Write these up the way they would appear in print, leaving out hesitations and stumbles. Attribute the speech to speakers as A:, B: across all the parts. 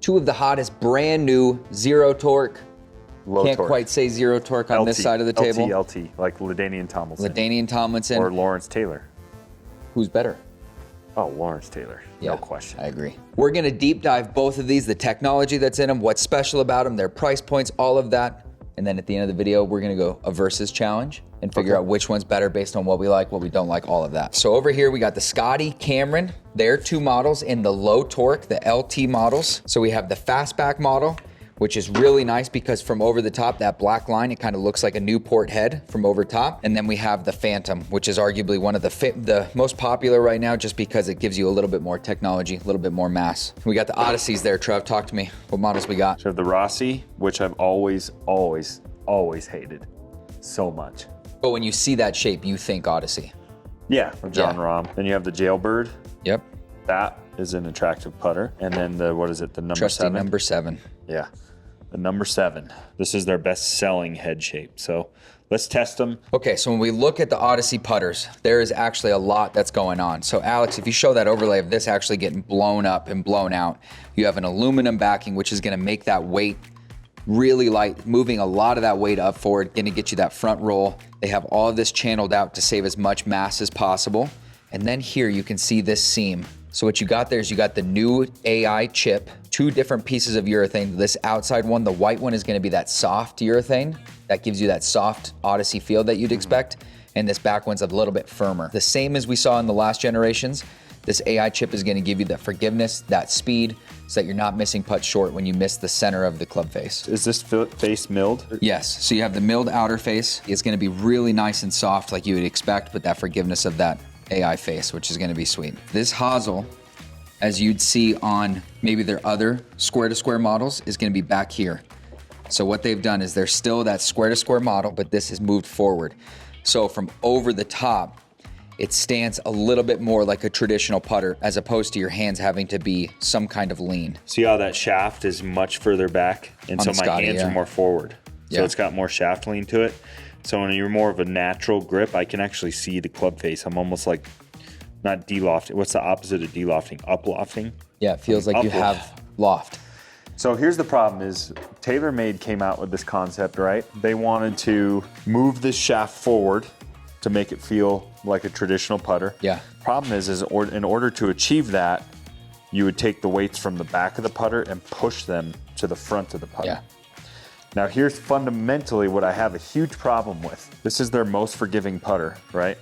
A: Two of the hottest brand new zero torque.
B: Low
A: Can't
B: torque.
A: quite say zero torque on
B: LT,
A: this side of the table.
B: LT, like LaDainian Tomlinson.
A: LaDainian Tomlinson.
B: Or Lawrence Taylor.
A: Who's better?
B: Oh, Lawrence Taylor,
A: Yeah,
B: no question.
A: I agree. We're gonna deep dive both of these, the technology that's in them, what's special about them, their price points, all of that. And then at the end of the video, we're gonna go a versus challenge and figure out which one's better based on what we like, what we don't like, all of that. So over here, we got the Scotty Cameron. There are two models in the low torque, the LT models. So we have the Fastback model, which is really nice because from over the top, that black line, it kind of looks like a Newport head from over top. And then we have the Phantom, which is arguably one of the most popular right now just because it gives you a little bit more technology, a little bit more mass. We got the Odysseys there, Trev, talk to me. What models we got?
B: So we have the Rossie, which I've always hated so much.
A: But when you see that shape, you think Odyssey.
B: Yeah, or John
A: Yeah.
B: Rahm. Then you have the Jailbird.
A: Yep.
B: That is an attractive putter. And then the, what is it, the number
A: Trusty
B: 7?
A: number 7.
B: Yeah, the number 7. This is their best selling head shape. So let's test them.
A: Okay, so when we look at the Odyssey putters, there is actually a lot that's going on. So Alex, if you show that overlay of this actually getting blown up and blown out, you have an aluminum backing, which is gonna make that weight really light, moving a lot of that weight up forward, gonna get you that front roll. They have all of this channeled out to save as much mass as possible. And then here you can see this seam. So what you got there is you got the new AI chip, 2 different pieces of urethane. This outside one, the white one, is gonna be that soft urethane. That gives you that soft Odyssey feel that you'd expect. And this back one's a little bit firmer. The same as we saw in the last generations. This AI chip is gonna give you that forgiveness, that speed, so that you're not missing putts short when you miss the center of the club face.
B: Is this face milled?
A: Yes, so you have the milled outer face. It's gonna be really nice and soft like you would expect, but that forgiveness of that AI face, which is gonna be sweet. This hosel, as you'd see on maybe their other square-to-square models, is gonna be back here. So what they've done is they're still that square-to-square model, but this has moved forward. So from over the top, it stands a little bit more like a traditional putter as opposed to your hands having to be some kind of lean.
B: See how that shaft is much further back? And
A: On
B: so
A: the
B: my
A: Scotty,
B: hands
A: yeah.
B: are more forward. So
A: Yeah.
B: it's got more shaft lean to it. So when you're more of a natural grip, I can actually see the club face. I'm almost like, not de-lofting. What's the opposite of de-lofting? Up-lofting?
A: Yeah, it feels like you have loft.
B: So here's the problem is TaylorMade came out with this concept, right? They wanted to move this shaft forward to make it feel like a traditional putter.
A: Yeah.
B: Problem is in order to achieve that, you would take the weights from the back of the putter and push them to the front of the putter.
A: Yeah.
B: Now here's fundamentally what I have a huge problem with. This is their most forgiving putter, right?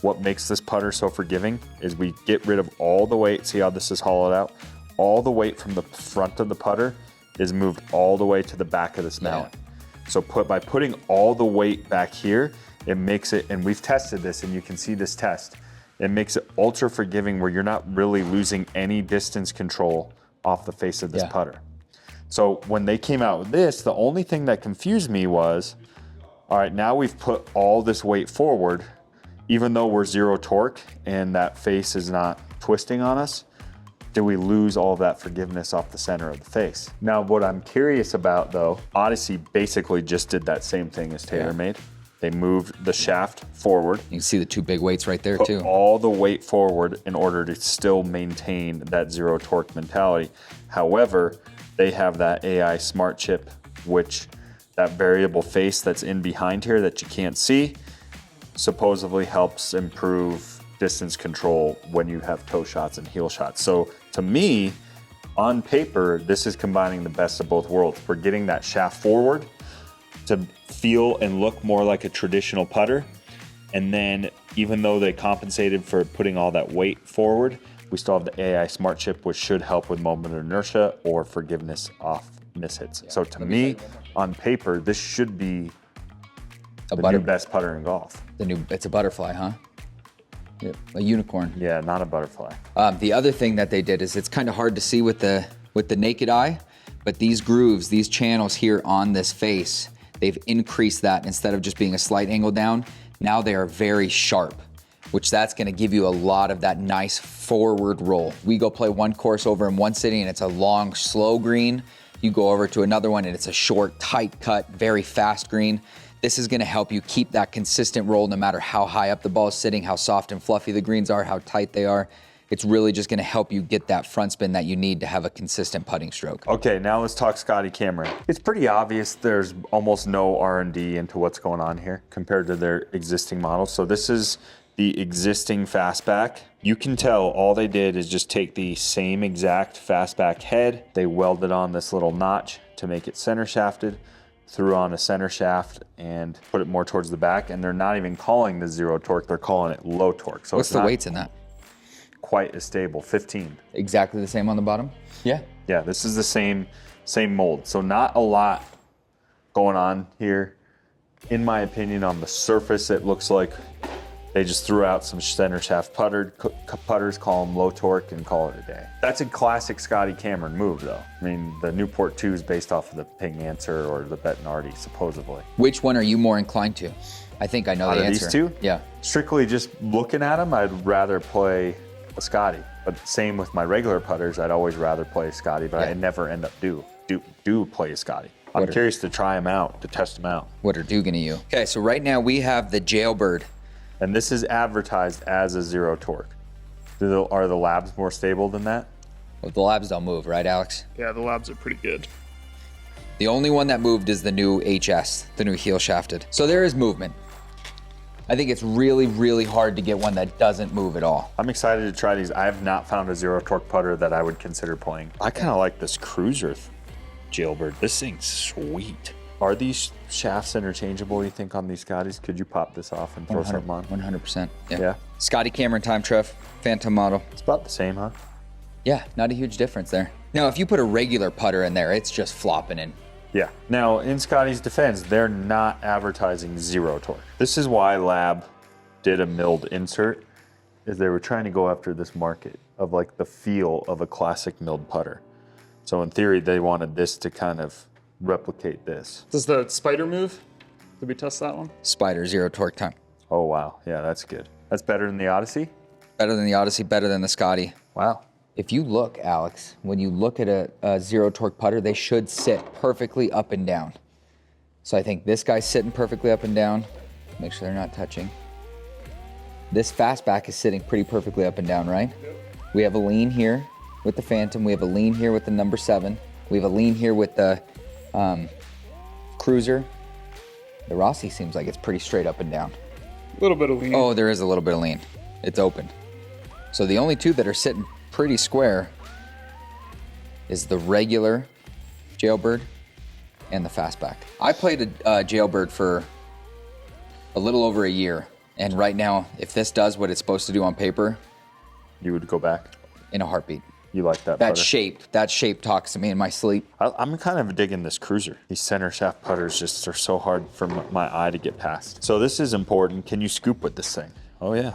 B: What makes this putter so forgiving is we get rid of all the weight. See how this is hollowed out? All the weight from the front of the putter is moved all the way to the back of this mallet. So by putting all the weight back here, it makes it, and we've tested this and you can see this test, it makes it ultra forgiving where you're not really losing any distance control off the face of this putter. So when they came out with this, the only thing that confused me was, all right, now we've put all this weight forward, even though we're zero torque and that face is not twisting on us, do we lose all of that forgiveness off the center of the face? Now, what I'm curious about though, Odyssey basically just did that same thing as TaylorMade. They moved the shaft forward.
A: You can see the 2 big weights right there
B: Put
A: too.
B: all the weight forward in order to still maintain that zero torque mentality. However, they have that AI smart chip, which that variable face that's in behind here that you can't see, supposedly helps improve distance control when you have toe shots and heel shots. So to me, on paper, this is combining the best of both worlds. We're getting that shaft forward to feel and look more like a traditional putter. And then even though they compensated for putting all that weight forward, we still have the AI smart chip, which should help with moment of inertia or forgiveness off mishits. So to me, on paper, this should be the new best putter in golf.
A: It's a butterfly, huh? Yep, a unicorn.
B: Yeah, not a butterfly.
A: The other thing that they did is it's kind of hard to see with the naked eye, but these grooves, these channels here on this face, they've increased that. Instead of just being a slight angle down, now they are very sharp, which that's gonna give you a lot of that nice forward roll. We go play one course over in one city and it's a long, slow green. You go over to another one and it's a short, tight cut, very fast green. This is gonna help you keep that consistent roll no matter how high up the ball is sitting, how soft and fluffy the greens are, how tight they are. It's really just gonna help you get that front spin that you need to have a consistent putting stroke.
B: Okay, now let's talk Scotty Cameron. It's pretty obvious there's almost no R&D into what's going on here compared to their existing models. So this is the existing Fastback. You can tell all they did is just take the same exact Fastback head. They welded on this little notch to make it center shafted, threw on a center shaft and put it more towards the back. And they're not even calling the zero torque, they're calling it low torque. So
A: what's the weights in that?
B: Quite as stable, 15.
A: Exactly the same on the bottom? Yeah.
B: Yeah, this is the same mold. So not a lot going on here. In my opinion, on the surface, it looks like they just threw out some center shaft putters, call them low torque, and call it a day. That's a classic Scotty Cameron move, though. I mean, the Newport 2 is based off of the Ping Answer or the Bettinardi, supposedly.
A: Which one are you more inclined to? I think I know
B: Out
A: the
B: of
A: answer.
B: these two?
A: Yeah.
B: Strictly just looking at them, I'd rather play a Scotty. But same with my regular putters, I'd always rather play a Scotty, but I never end up do play a Scotty. I'm curious to try them out, to test them out.
A: What are Dugan to you? Okay, so right now we have the Jailbird.
B: And this is advertised as a zero torque. Are the labs more stable than that?
A: Well, the labs don't move, right, Alex?
C: Yeah, the labs are pretty good.
A: The only one that moved is the new HS, the new heel shafted. So there is movement. I think it's really, really hard to get one that doesn't move at all.
B: I'm excited to try these. I have not found a zero torque putter that I would consider playing. I kind of like this Cruiser Jailbird. This thing's sweet. Are these shafts interchangeable, you think, on these Scotties? Could you pop this off and throw something on?
A: 100%.
B: Yeah.
A: Scotty Cameron Time Treff, Phantom model.
B: It's about the same, huh?
A: Yeah, not a huge difference there. Now, if you put a regular putter in there, it's just flopping in.
B: Yeah. Now, in Scotty's defense, they're not advertising zero torque. This is why Lab did a milled insert, is they were trying to go after this market of like the feel of a classic milled putter. So in theory, they wanted this to kind of replicate this.
C: Does the spider move? Did we test that one?
A: Spider, zero torque time.
B: Oh, wow. Yeah, that's good. That's better than the Odyssey?
A: Better than the Odyssey, better than the Scotty.
B: Wow.
A: If you look, Alex, when you look at a zero torque putter, they should sit perfectly up and down. So I think this guy's sitting perfectly up and down. Make sure they're not touching. This Fastback is sitting pretty perfectly up and down, right? Yep. We have a lean here with the Phantom. We have a lean here with the number 7. We have a lean here with the Cruiser. The Rossie seems like it's pretty straight up and down.
C: A little bit of lean.
A: Oh, there is a little bit of lean. It's open. So the only two that are sitting pretty square is the regular Jailbird and the Fastback. I played a Jailbird for a little over a year, and right now, if this does what it's supposed to do on paper,
B: You would go back?
A: in a heartbeat.
B: You like that
A: That
B: putter?
A: that shape talks to me in my sleep.
B: I'm kind of digging this Cruiser. These center shaft putters just are so hard for my eye to get past. So this is important. Can you scoop with this thing? Oh, yeah.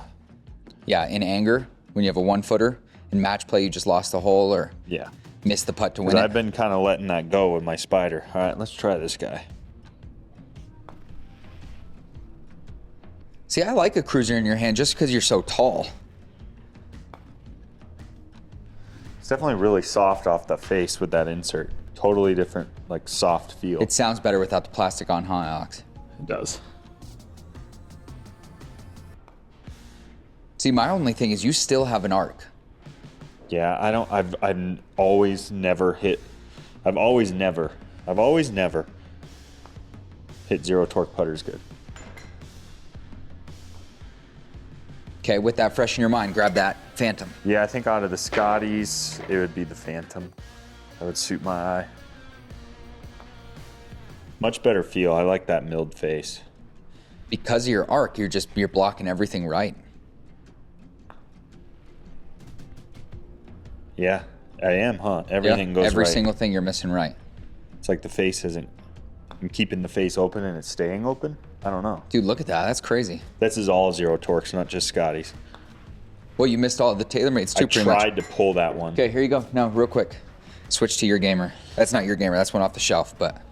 A: Yeah, in anger, when you have a 1-footer, in match play, you just lost the hole or
B: Yeah.
A: missed the putt to win
B: I've
A: it.
B: been kind of letting that go with my Spider. All right, let's try this guy.
A: See, I like a Cruiser in your hand just because you're so tall.
B: It's definitely really soft off the face with that insert. Totally different, like soft feel.
A: It sounds better without the plastic on, huh, Alex?
C: It does.
A: See, my only thing is you still have an arc.
B: Yeah, I've always never hit zero torque putters good.
A: Okay, with that fresh in your mind, grab that Phantom.
B: Yeah, I think out of the Scotties, it would be the Phantom. That would suit my eye. Much better feel. I like that milled face.
A: Because of your arc, you're blocking everything right.
B: Yeah, I am, huh? Everything goes
A: every
B: right.
A: single thing you're missing right.
B: It's like the face isn't. I'm keeping the face open and it's staying open. I don't know.
A: Dude, look at that. That's crazy.
B: This is all zero torques, not just Scotties.
A: Well, you missed all the TaylorMade's too,
B: I
A: pretty much.
B: tried to pull that one.
A: Okay, here you go. No, real quick. Switch to your gamer. That's not your gamer. That's one off the shelf, but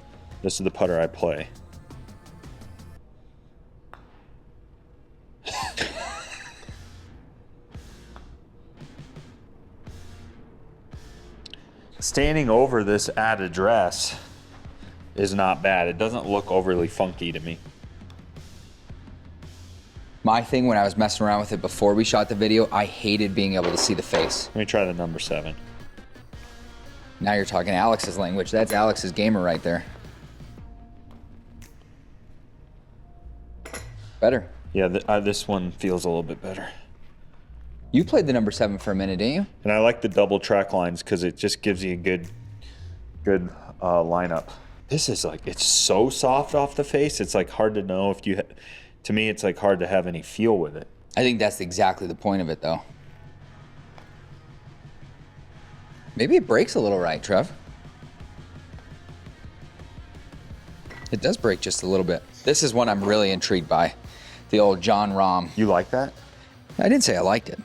B: This is the putter I play. Standing over this at address is not bad. It doesn't look overly funky to me.
A: My thing when I was messing around with it before we shot the video, I hated being able to see the face.
B: Let me try the number 7.
A: Now you're talking Alex's language. That's Alex's gamer right there. Better.
B: Yeah, this one feels a little bit better.
A: You played the number 7 for a minute, didn't you?
B: And I like the double track lines because it just gives you a good lineup. This is like, it's so soft off the face. It's like hard to know if you, to me, it's like hard to have any feel with it.
A: I think that's exactly the point of it, though. Maybe it breaks a little right, Trev. It does break just a little bit. This is one I'm really intrigued by. The old John Rahm.
B: You like that?
A: I didn't say I liked it. I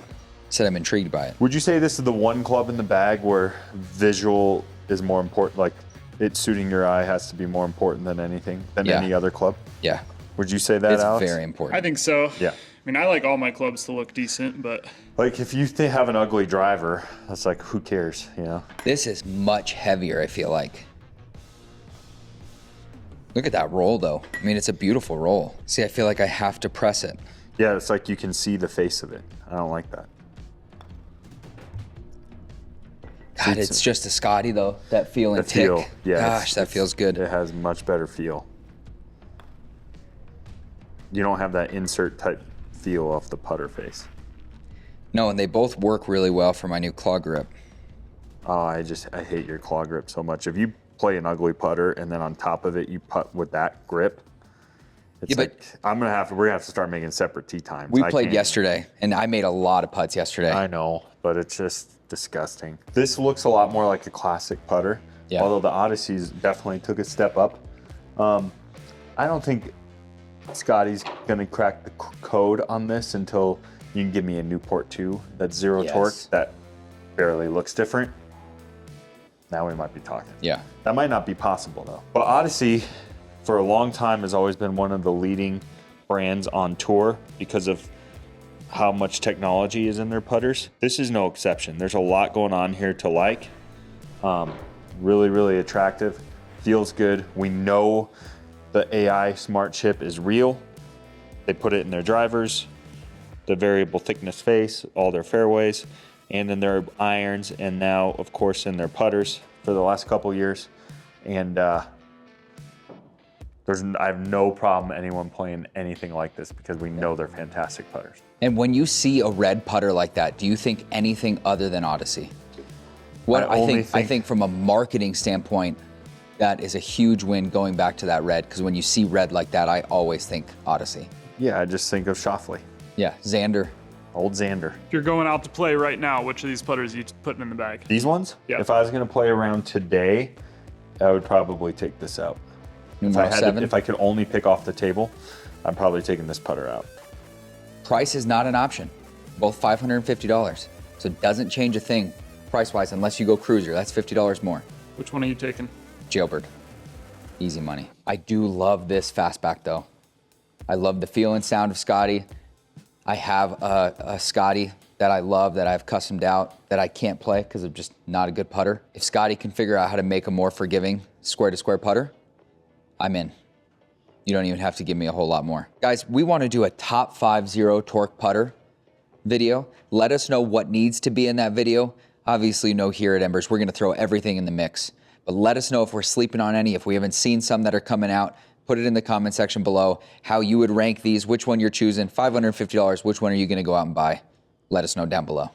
A: said I'm intrigued by it.
B: Would you say this is the one club in the bag where visual is more important? Like it suiting your eye has to be more important than anything, than any other club?
A: Yeah.
B: Would you say that,
A: It's
B: Alex?
A: very important.
C: I think so.
B: Yeah.
C: I mean, I like all my clubs to look decent, but
B: Like if you have an ugly driver, that's like, who cares, you know?
A: This is much heavier, I feel like. Look at that roll, though. I mean, it's a beautiful roll. See, I feel like I have to press it.
B: Yeah, it's like you can see the face of it. I don't like that.
A: God, it's just a Scotty, though. That feel and
B: The
A: tick.
B: feel, yeah.
A: Gosh, that feels good.
B: It has much better feel. You don't have that insert type feel off the putter face.
A: No, and they both work really well for my new claw grip.
B: Oh, I hate your claw grip so much. If you play an ugly putter and then on top of it you putt with that grip, it's
A: Yeah, but
B: like we're gonna have to start making separate tee times.
A: we
B: I
A: played
B: can't-
A: yesterday, and I made a lot of putts yesterday.
B: I know, but it's just disgusting. This looks a lot more like a classic putter,
A: Yeah.
B: although the Odysseys definitely took a step up. I don't think Scotty's gonna crack the code on this until you can give me a Newport 2 that's zero
A: Yes.
B: torque that barely looks different. Now we might be talking.
A: Yeah.
B: That might not be possible though. But Odyssey, for a long time, has always been one of the leading brands on tour because of how much technology is in their putters. This is no exception. There's a lot going on here to like. Really, really attractive. Feels good. We know the AI smart chip is real. They put it in their drivers, the variable thickness face, all their fairways, and in their irons, and now, of course, in their putters for the last couple years. And I have no problem anyone playing anything like this because we know they're fantastic putters.
A: And when you see a red putter like that, do you think anything other than Odyssey? What I think from a marketing standpoint, that is a huge win going back to that red, because when you see red like that, I always think Odyssey.
B: Yeah, I just think of Schauffele,
A: Yeah, Xander.
B: old Xander.
C: if you're going out to play right now, which of these putters are you putting in the bag?
B: These ones?
C: Yeah.
B: If I was going to play around today, I would probably take this out.
A: Numero 7.
B: If I could only pick off the table, I'm probably taking this putter out.
A: Price is not an option. Both $550. So it doesn't change a thing price-wise unless you go Cruiser. That's $50 more.
C: Which one are you taking?
A: Jailbird. Easy money. I do love this fastback, though. I love the feel and sound of Scotty. I have a Scotty that I love, that I've customed out, that I can't play because I'm just not a good putter. If Scotty can figure out how to make a more forgiving square-to-square putter, I'm in. You don't even have to give me a whole lot more. Guys, we want to do a top 5 zero torque putter video. Let us know what needs to be in that video. Obviously, you know, here at Embers, we're going to throw everything in the mix. But let us know if we're sleeping on any, if we haven't seen some that are coming out. Put it in the comment section below, how you would rank these, which one you're choosing, $550, which one are you going to go out and buy? Let us know down below.